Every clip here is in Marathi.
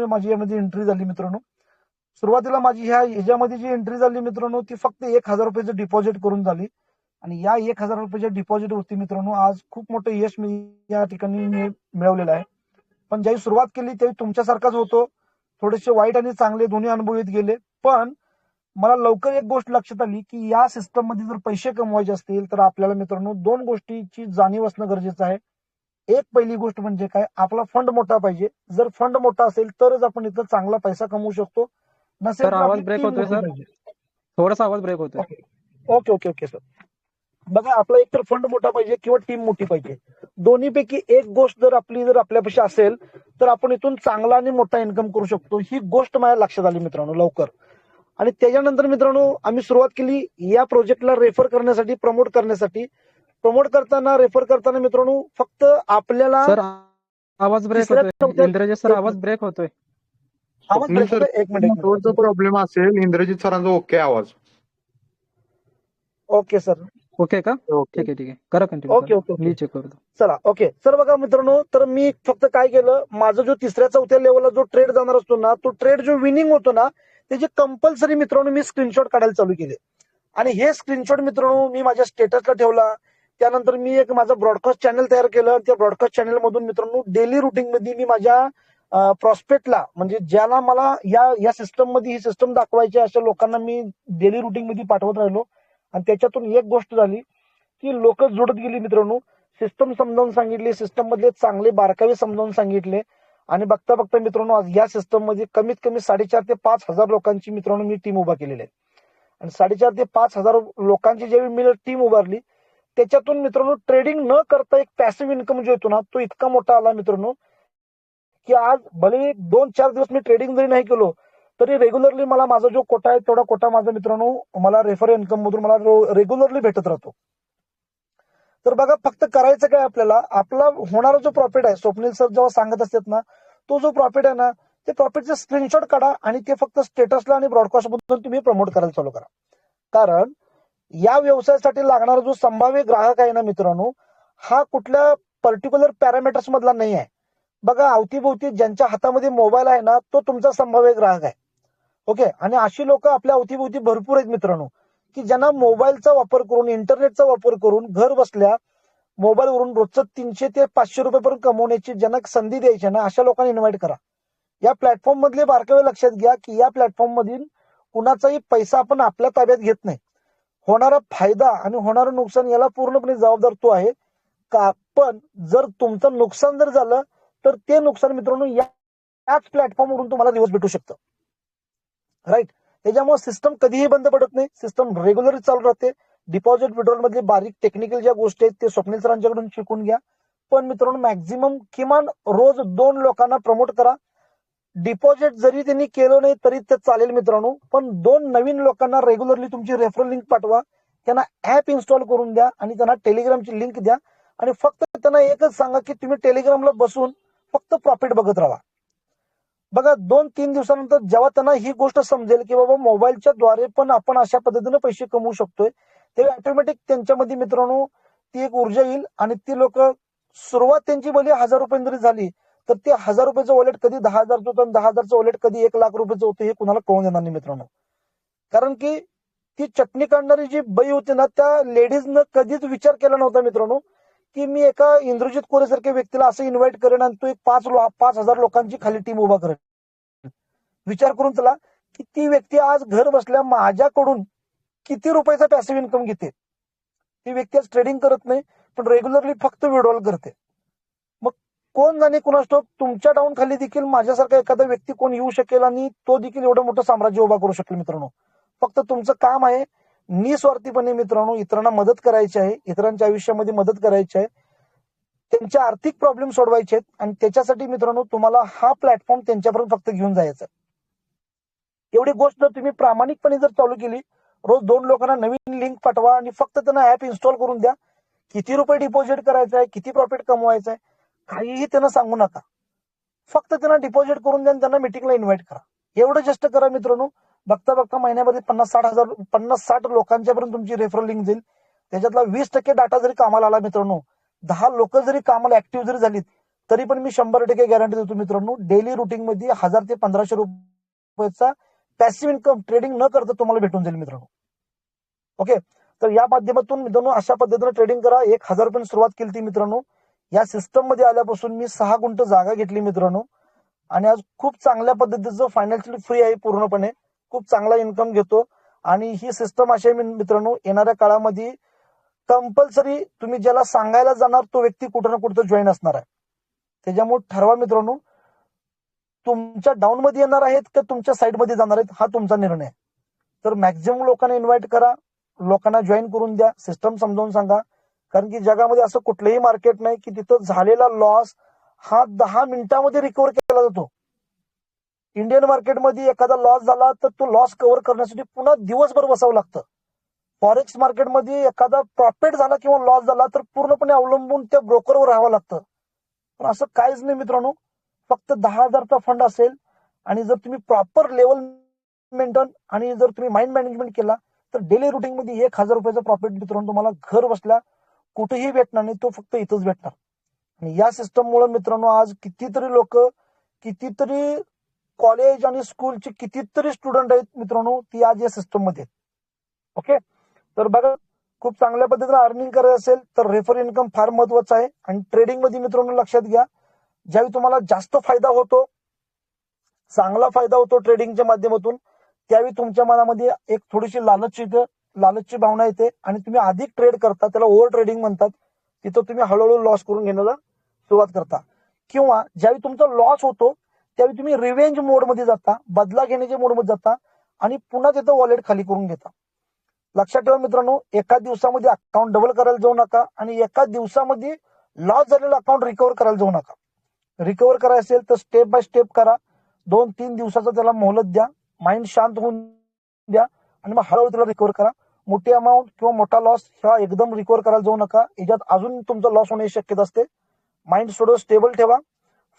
माझी यामध्ये एंट्री झाली मित्रांनो. सुरुवातीला माझी ह्याच्यामध्ये जी एंट्री झाली मित्रांनो ती फक्त 1,000 रुपयाचं डिपॉझिट करून झाली. आणि या 1,000 रुपयाच्या डिपॉझिट वरती मित्रांनो आज खूप मोठं यश मी या ठिकाणी मिळवलेलं आहे. पण ज्यावेळी सुरुवात केली त्यावेळी तुमच्यासारखाच होतो. थोडेसे वाईट आणि चांगले दोन्ही अनुभव येत गेले. पण मला लवकर एक गोष्ट लक्षात आली की या सिस्टम मध्ये जर पैसे कमवायचे असतील तर आपल्याला मित्रांनो 2 गोष्टीची जाणीव असणं गरजेचं आहे. एक पहिली गोष्ट म्हणजे काय, आपला फंड मोठा पाहिजे. जर फंड मोठा असेल तरच आपण इथं चांगला पैसा कमवू शकतो. नसेल सर तर आवाज आपली ब्रेक टीम होतोय मोठी सर. पाहिजे. थोडासा आवाज ब्रेक होतोय. Okay okay okay okay sir. बघा आपला एक तर फंड मोठा पाहिजे किंवा टीम मोठी पाहिजे. दोन्हीपैकी एक गोष्ट जर आपल्यापाशी असेल तर आपण इथून चांगला आणि मोठा इन्कम करू शकतो. ही गोष्ट माझ्या लक्षात आली मित्रांनो लवकर. आणि त्याच्यानंतर मित्रांनो आम्ही सुरुवात केली या प्रोजेक्टला रेफर करण्यासाठी, प्रमोट करण्यासाठी. प्रमोट करताना, रेफर करताना मित्रांनो फक्त आपल्याला सर आवाज ब्रेक तिसऱ्या होतोय. चौथ्या इंद्रजित सर आवाज ब्रेक होतोय. आवाज ब्रेक होतोय. एक मिनिट. प्रॉब्लेम असेल. इंद्रजित सरांचा ओके आवाज. Okay sir. ओके का? ओके. ठीक आहे. करा कंटिन्यू. ओके ओके मी ओके चेक करतो. चला ओके सर. बघा मित्रांनो तर मी फक्त काय केलं, माझा जो तिसऱ्या चौथ्या लेवलला जो ट्रेड जाणार असतो ना, तो ट्रेड जो विनिंग होतो ना त्याची कंपल्सरी मित्रांनो मी स्क्रीनशॉट काढायला चालू केले. आणि हे स्क्रीनशॉट मित्रांनो मी माझ्या स्टेटसला ठेवला. त्यानंतर मी एक माझं ब्रॉडकास्ट चॅनल तयार केलं. त्या ब्रॉडकास्ट चॅनल मधून मित्रांनो डेली रुटीन मध्ये मी माझ्या प्रॉस्पेक्टला म्हणजे ज्याला मला या सिस्टम मध्ये ही सिस्टम दाखवायची अशा लोकांना मी डेली रुटीन मध्ये पाठवत राहिलो. आणि त्याच्यातून एक गोष्ट झाली की लोक जोडत गेली मित्रांनो. सिस्टम समजावून सांगितली, सिस्टम मधले चांगले बारकावे समजावून सांगितले. आणि बघता बघता मित्रांनो आज या सिस्टम मध्ये कमीत कमी 4,500 ते 5,000 लोकांची मित्रांनो मी टीम उभा केलेली आहे. आणि 4,500 ते 5,000 लोकांची ज्यावेळी मी टीम उभारली त्याच्यातून मित्रांनो ट्रेडिंग न करता एक पॅसिव्ह इन्कम जो येतो ना तो इतका मोठा आला मित्रांनो की आज भले 2-4 दिवस मी ट्रेडिंग जरी नाही केलो तरी रेग्युलरली मला माझा जो कोटा आहे तेवढा कोटा माझा मित्रांनो मला रेफर इन्कम मधून मला रेग्युलरली भेटत राहतो. तर बघा फक्त करायचं काय आपल्याला, आपला होणारा जो प्रॉफिट आहे स्वप्नील सर जेव्हा सांगत असतात ना तो जो प्रॉफिट आहे ना ते प्रॉफिटचे स्क्रीनशॉट काढा आणि ते फक्त स्टेटसला आणि ब्रॉडकास्ट मधून तुम्ही प्रमोट करायला चालू करा. कारण या व्यवसायासाठी लागणारा जो संभाव्य ग्राहक आहे ना मित्रांनो हा कुठल्या पर्टिक्युलर पॅरामीटर्स मधला नाही आहे. बघा अवतीभोवती ज्यांच्या हातामध्ये मोबाईल आहे ना तो तुमचा संभाव्य ग्राहक आहे. ओके. आणि अशी लोक आपल्या अवतीभोवती भरपूर आहेत मित्रांनो की ज्यांना मोबाईलचा वापर करून, इंटरनेटचा वापर करून घर बसल्या मोबाईलवरून रोजचं 300 ते 500 रुपयेपर्यंत कमवण्याची ज्यांना संधी द्यायची ना अशा लोकांना इन्व्हाइट करा. या प्लॅटफॉर्म मधले बारकावे लक्षात घ्या की या प्लॅटफॉर्म मधील कुणाचाही पैसा आपण आपल्या ताब्यात घेत नाही. होणारा फायदा आणि होणारं नुकसान याला पूर्णपणे जबाबदार तो आहे का. पण जर तुमचं नुकसान जर झालं तर ते नुकसान मित्रांनो याच प्लॅटफॉर्मवरून तुम्हाला दिवस भेटू शकतं. राईट. त्याच्यामुळे सिस्टम कधीही बंद पडत नाही. सिस्टम रेग्युलर चालू राहते. डिपॉझिट विड्रॉल मधले बारीक टेक्निकल ज्या गोष्टी आहेत ते स्वप्नील सरांच्याकडून शिकून घ्या. पण मित्रांनो मॅक्झिमम किमान रोज 2 लोकांना प्रमोट करा. डिपॉझिट जरी त्यांनी केलं नाही तरी ते चालेल मित्रांनो. पण 2 नवीन लोकांना रेग्युलरली तुमची रेफरल लिंक पाठवा. त्यांना ऍप इन्स्टॉल करून द्या आणि त्यांना टेलिग्रामची लिंक द्या. आणि फक्त त्यांना एकच सांगा की तुम्ही टेलिग्रामला बसून फक्त प्रॉफिट बघत राहा. बघा 2-3 दिवसानंतर जेव्हा त्यांना ही गोष्ट समजेल की बाबा मोबाईलच्या द्वारे पण आपण अशा पद्धतीने पैसे कमवू शकतोय तेव्हा ऑटोमॅटिक त्यांच्यामध्ये मित्रांनो ती एक ऊर्जा येईल. आणि ती लोक सुरुवात त्यांची भले 1,000 रुपये जरी झाली तर ते 1,000 रुपयाचं वॉलेट कधी 10,000चं होतं, 10,000चं वॉलेट कधी 1,00,000 रुपयाचं होतं हे कुणाला कळून येणार नाही मित्रांनो. कारण की ती चटणी काढणारी जी बाई होती ना त्या लेडीजनं कधीच विचार केला नव्हता मित्रांनो की मी एका इंद्रजित कोरेसारख्या व्यक्तीला असं इन्व्हाइट करेन आणि तो एक 5,000 लोकांची खाली टीम उभा करेन. विचार करून चला की ती व्यक्ती आज घर बसल्या माझ्याकडून किती रुपयाचा पॅसिव्ह इन्कम घेते. ती व्यक्ती आज ट्रेडिंग करत नाही पण रेग्युलरली फक्त विड्रॉल करते. मग कोण जाणे कुणास ठाऊक तुमच्या डाऊन खाली देखील माझ्यासारखा एखादा व्यक्ती कोण येऊ शकेल आणि तो देखील एवढं मोठं साम्राज्य उभा करू शकेल मित्रांनो. फक्त तुमचं काम आहे निस्वार्थीपणे मित्रांनो इतरांना मदत करायची आहे, इतरांच्या आयुष्यामध्ये मदत करायची आहे, त्यांचे आर्थिक प्रॉब्लेम सोडवायचे आहेत. आणि त्याच्यासाठी मित्रांनो तुम्हाला हा प्लॅटफॉर्म त्यांच्यापर्यंत फक्त घेऊन जायचा. एवढी गोष्ट जर तुम्ही प्रामाणिकपणे जर चालू केली, रोज 2 लोकांना नवीन लिंक पाठवा आणि फक्त त्यांना ऍप इन्स्टॉल करून द्या. किती रुपये डिपॉझिट करायचं आहे, किती प्रॉफिट कमवायचं आहे काहीही त्यांना सांगू नका. फक्त त्यांना डिपॉझिट करून द्या आणि त्यांना मिटिंगला इन्व्हाइट करा. एवढं जस्ट करा मित्रांनो. बघता बघता महिन्यामध्ये 50-60 लोकांच्या पर्यंत तुमची रेफरल लिंक जाईल. त्याच्यातला 20% डाटा जरी कामाला आला मित्रांनो, 10 लोक जरी कामाला ऍक्टिव्ह जरी झालीत तरी पण मी 100% गॅरंटी देतो मित्रांनो, डेली रुटीन मध्ये 1000 ते 1500 रुपयाचा पॅसिव्ह इन्कम ट्रेडिंग न करता तुम्हाला भेटून जाईल मित्रांनो. ओके, तर या माध्यमातून मित्रांनो अशा पद्धतीने ट्रेडिंग करा. 1000 रुपयांनी सुरुवात केली ती मित्रांनो. या सिस्टम मध्ये आल्यापासून मी 6 गुंठ जागा घेतली मित्रांनो आणि आज खूप चांगल्या पद्धतीचं फायनान्शियली फ्री आहे पूर्णपणे. खूप चांगला इन्कम घेतो आणि ही सिस्टम अशी आहे मित्रांनो, येणाऱ्या काळामध्ये कंपल्सरी तुम्ही ज्याला सांगायला जाणार तो व्यक्ती कुठं ना कुठं जॉईन असणार आहे. त्याच्यामुळे ठरवा मित्रांनो, तुमच्या डाऊन मध्ये येणार आहेत का तुमच्या साईड मध्ये जाणार आहेत हा तुमचा निर्णय आहे. तर मॅक्झिमम लोकांना इन्व्हाइट करा, लोकांना जॉईन करून द्या, सिस्टम समजावून सांगा. कारण की जगामध्ये असं कुठलंही मार्केट नाही की तिथं झालेला लॉस हा 10 मिनिटांमध्ये रिकव्हर केला जातो. इंडियन मार्केटमध्ये एखादा लॉस झाला तर तो लॉस कव्हर करण्यासाठी पुन्हा दिवसभर बसावं लागतं. फॉरेक्स मार्केटमध्ये एखादा प्रॉफिट झाला किंवा लॉस झाला तर पूर्णपणे अवलंबून त्या ब्रोकरवर राहावं लागतं. पण असं काहीच नाही मित्रांनो, फक्त 10,000चा फंड असेल आणि जर तुम्ही प्रॉपर लेवल मेंटेन आणि जर तुम्ही माइंड मॅनेजमेंट केला तर डेली रुटीन मध्ये 1000 रुपयाचा प्रॉफिट मित्रांनो तुम्हाला घर बसल्या कुठेही भेटणार नाही, तो फक्त इथंच भेटणार. आणि या सिस्टम मुळे मित्रांनो आज कितीतरी लोक, कितीतरी कॉलेज आणि स्कूलचे कितीतरी स्टुडंट आहेत मित्रांनो, ती आज या सिस्टम मध्ये. ओके, तर बघा, खूप चांगल्या पद्धतीने अर्निंग करायचं असेल तर रेफर इन्कम फार महत्वाचं आहे. आणि ट्रेडिंग मध्ये मित्रांनो लक्षात घ्या, ज्यावेळी तुम्हाला जास्त फायदा होतो, चांगला फायदा होतो ट्रेडिंगच्या माध्यमातून, त्यावेळी तुमच्या मनामध्ये एक थोडीशी लालचची भावना येते आणि तुम्ही अधिक ट्रेड करता, त्याला ओव्हर ट्रेडिंग म्हणतात. तिथं तुम्ही हळूहळू लॉस करून घेण्याला सुरुवात करता. किंवा ज्यावेळी तुमचा लॉस होतो त्यावेळी तुम्ही रिव्हेंज मोड मध्ये जाता, बदला घेण्याच्या मोड मध्ये जाता आणि पुन्हा तिथं वॉलेट खाली करून घेता. लक्षात ठेवा मित्रांनो, एका दिवसामध्ये अकाउंट डबल करायला जाऊ नका आणि एका दिवसामध्ये लॉस झालेलं अकाउंट रिकव्हर करायला जाऊ नका. रिकव्हर करायचं असेल तर स्टेप बाय स्टेप करा. 2-3 दिवसाचा त्याला मोहलत द्या, माइंड शांत होऊन द्या आणि मग हळूहळू त्याला रिकव्हर करा. मोठी अमाऊंट किंवा मोठा लॉस हा एकदम रिकव्हर करायला जाऊ नका, याच्यात अजून तुमचा लॉस होण्याची शक्यता असते. माइंड थोडं स्टेबल ठेवा.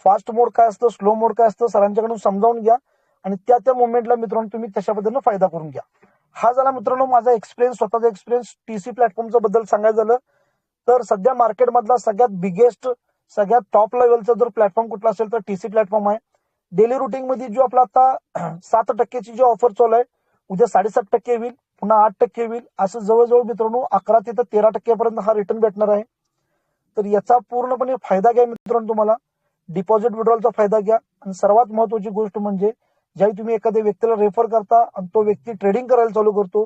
फास्ट मोड काय असतं, स्लो मोड काय असतं, सरांच्याकडून समजावून घ्या आणि त्या मोमेंटला मित्रांनो तुम्ही तशा पद्धतीने फायदा करून घ्या. हा झाला मित्रांनो माझा एक्सपिरियन्स, स्वतःचा एक्सपिरियन्स टीसी प्लॅटफॉर्मच्या बद्दल सांगायचं झालं तर सध्या मार्केटमधला सगळ्यात बिगेस्ट, सगळ्यात टॉप लेवलचा जर प्लॅटफॉर्म कुठला असेल तर टीसी प्लॅटफॉर्म आहे. डेली रुटीन मध्ये जो आपला आता 7% जी ऑफर चालू आहे, उद्या 7.5% होईल, पुन्हा 8% होईल, असं जवळजवळ मित्रांनो 11 ते 13% पर्यंत हा रिटर्न भेटणार आहे. तर याचा पूर्णपणे फायदा घ्या मित्रांनो. तुम्हाला डिपॉझिट विड्रॉलचा फायदा घ्या आणि सर्वात महत्वाची गोष्ट म्हणजे ज्यावेळी तुम्ही एखाद्या व्यक्तीला रेफर करता आणि तो व्यक्ती ट्रेडिंग करायला चालू करतो,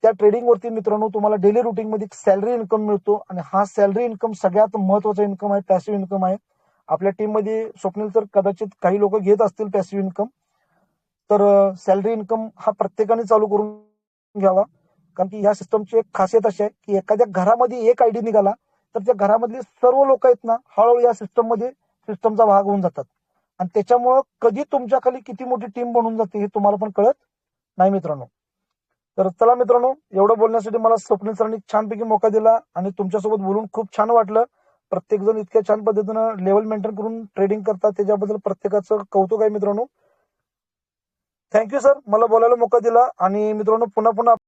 त्या ट्रेडिंग वरती मित्रांनो तुम्हाला डेली रुटीन मध्ये सॅलरी इन्कम मिळतो आणि हा सॅलरी इन्कम सगळ्यात महत्वाचा इन्कम आहे, पॅसिव्ह इन्कम आहे. आपल्या टीम मध्ये स्वप्नील तर कदाचित काही लोक घेत असतील पॅसिव्ह इन्कम. तर सॅलरी इन्कम हा प्रत्येकाने चालू करून घ्यावा. कारण की या सिस्टमची एक खासियत अशी आहे की एखाद्या घरामध्ये एक आयडी निघाला तर त्या घरामधली सर्व लोक आहेत ना हळूहळू या सिस्टमचा भाग होऊन जातात आणि त्याच्यामुळं कधी तुमच्या खाली किती मोठी टीम बनून जाते हे तुम्हाला पण कळत नाही मित्रांनो. तर चला मित्रांनो, एवढं बोलण्यासाठी मला स्वप्नील सरांनी छानपैकी मोका दिला आणि तुमच्यासोबत बोलून खूप छान वाटलं. प्रत्येक जण इतक्या छान पद्धतीनं लेवल मेंटेन करून ट्रेडिंग करतात, त्याच्याबद्दल प्रत्येकाचं कौतुक आहे मित्रांनो. थँक्यू सर, मला बोलायला मोका दिला आणि मित्रांनो पुन्हा